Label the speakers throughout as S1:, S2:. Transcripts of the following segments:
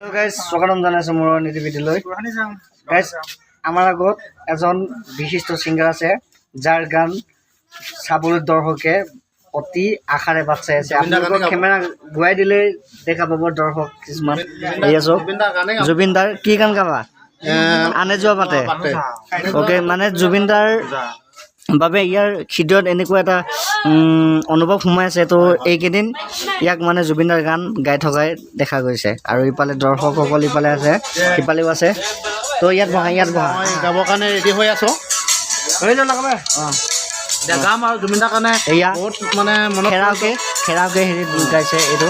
S1: Hello guys, স্বাগতম জনাইছো মোৰ নীতি ভিডিঅ'লৈ। গাইজ আমাৰ আগত এজন বিশিষ্ট ছিংগাৰ আছে যাৰ গান চাবলৈ দৰ্শকে অতি আশাৰে বাট চাই আছে। আপোনালোকক কেমেৰা ঘূৰাই দিলে দেখা পাব দৰ্শক কিছুমান। এয়া চাওক জুবিন দাৰ কি গান গাবা? আনে যোৱা বাটে। অ'কে, মানে জুবিন দাৰ বাবে ইয়াৰ হৃদয়ত এনেকুৱা এটা অনুভৱ সোমাই আছে। তো এইকেইদিন ইয়াক মানে জুবিনদাৰ গান গাই থকাই দেখা গৈছে আৰু ইফালে দৰ্শকসকল ইফালে আছে, সিফালেও আছে। তো ইয়াত বহা
S2: গাবৰ কাৰণে ৰেডি হৈ আছো। গাম আৰু জুবিনদাৰ কাৰণে
S1: এয়া
S2: বহুত মানে মনত
S1: খেৰাওকে হেৰি গাইছে। এইটো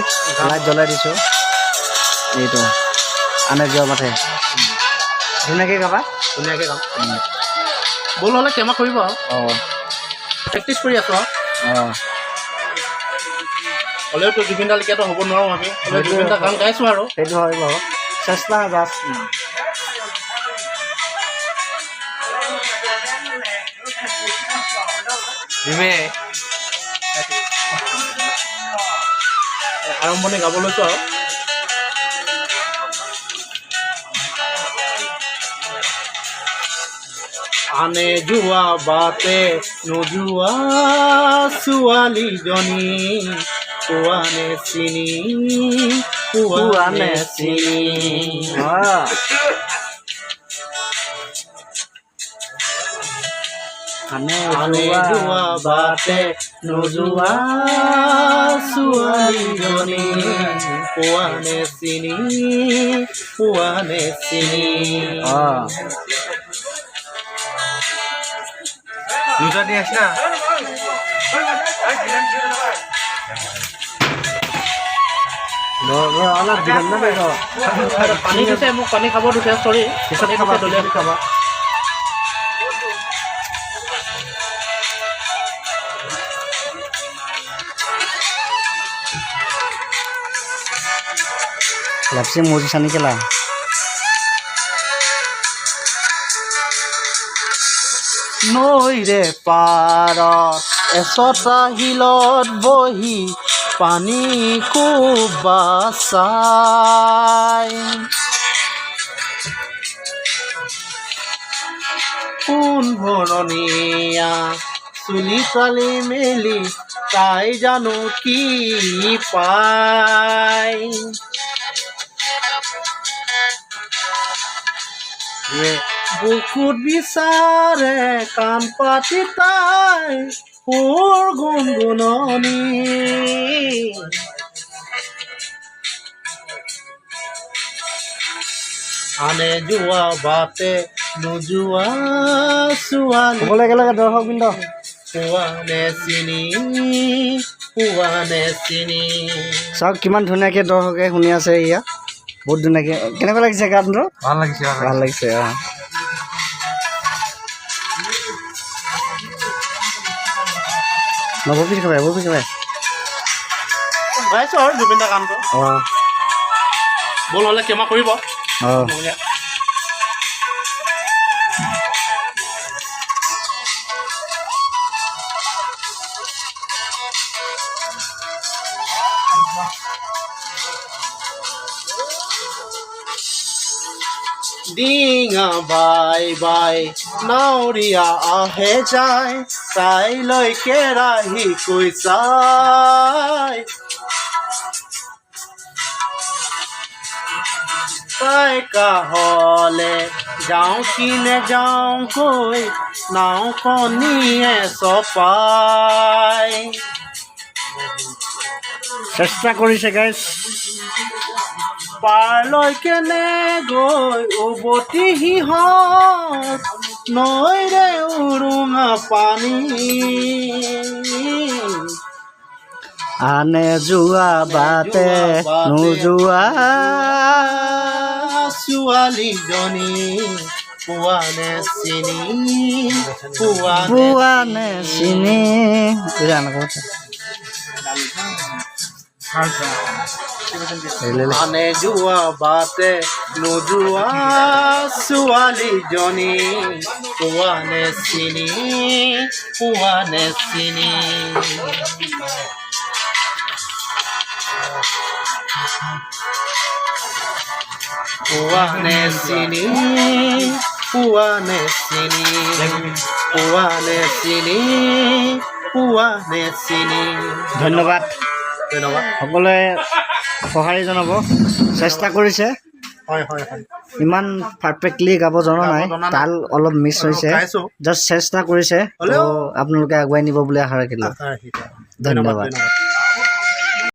S1: লাইট জ্বলাই দিছোঁ। এইটো আনে যোৱা মাথে ধুনীয়াকৈ গাবা,
S2: ধুনীয়াকৈ গাম। বল হ'লে কেমা কৰিব আৰু প্ৰেক্টিচ কৰি আছোঁ আৰু হ'লেওতো জুবিনদা লেখীয়াতো হ'ব নোৱাৰোঁ আমি। জুবিনদা গান গাইছোঁ আৰু
S1: সেইটো হয় বাৰু, চেষ্টা জাষ্ট।
S2: আৰম্ভণি গাব লৈছোঁ আৰু আনে যোৱা বাটে নোযোৱা ছোৱালীজনী পোৱানে চিনি আনে যোৱা বাটে নোযোৱা ছোৱালীজনী পোৱানে চিনি
S1: দুটা দিয়ে আছে না অলপ দিগম না
S2: পানী দিছে, মোক পানী খাব দিছে। চৰি,
S1: পিছত খাবা, দলিয়াই খাবা। লাপসি মুজি সানি কেলা
S2: নৈৰে পাৰত এচটা শিলত বহি পানী খুব বাচাই সোণ ভৰণীয়া চুলি চালি মেলি তাই জানো কি পায়। বুকুত বিচাৰে কাণ পাতি তাই সুৰ গুণগুণনি আনে যোৱা বাটে নোযোৱা ছোৱালী
S1: একেলগে দৰ্শক বৃন্দ
S2: পোৱানে চিনি
S1: চাওক কিমান ধুনীয়াকৈ দৰ্শকে শুনি আছে। ইয়াত বহুত ধুনীয়াকৈ কেনেকুৱা লাগিছে গানটো? ভাল লাগিছে নববি খাবাই
S2: গাইছোঁ আৰু জুবিন দা গানটো। বল হ'লে কেমা কৰিব। ডিঙা বাই বাই নাৱৰীয়া আহে যায় তাইলৈ কেৰাহী কৈ চাই তাই কাহলে যাওঁ কি নেযাওঁ কৈ নাওখনিয়ে চপাই
S1: চেষ্টা কৰিছে গাইজ।
S2: পাৰলৈ কেনে গৈ উভতি সিহঁত নৈৰে উৰুঙা পানী
S1: আনে যোৱা বাটে নোযোৱা
S2: ছোৱালীজনী পোৱানে চিনি আনে যোৱা বাটে নোযোৱা ছোৱালীজনী পোৱানে চিনি পোৱা নে চিনি পোৱা নে চিনি পোৱা নে চিনি পোৱা নে চিনি
S1: ধন্যবাদ
S2: ধন্যবাদ
S1: সকলোৱে সঁহাৰি জনাব চেষ্টা কৰিছে
S2: হয় হয় হয়
S1: ইমান পাৰফেক্টলি গাব জনা নাই
S2: গাব জনা নাই।
S1: তাল অলপ মিছ হৈছে
S2: গাইছোঁ।
S1: জাষ্ট চেষ্টা কৰিছে তো
S2: হ'লেও
S1: আপোনালোকে আগুৱাই নিব বুলি আশা ৰাখিলোঁ
S2: আশা ৰাখিছোঁ।
S1: ধন্যবাদ
S2: ধন্যবাদ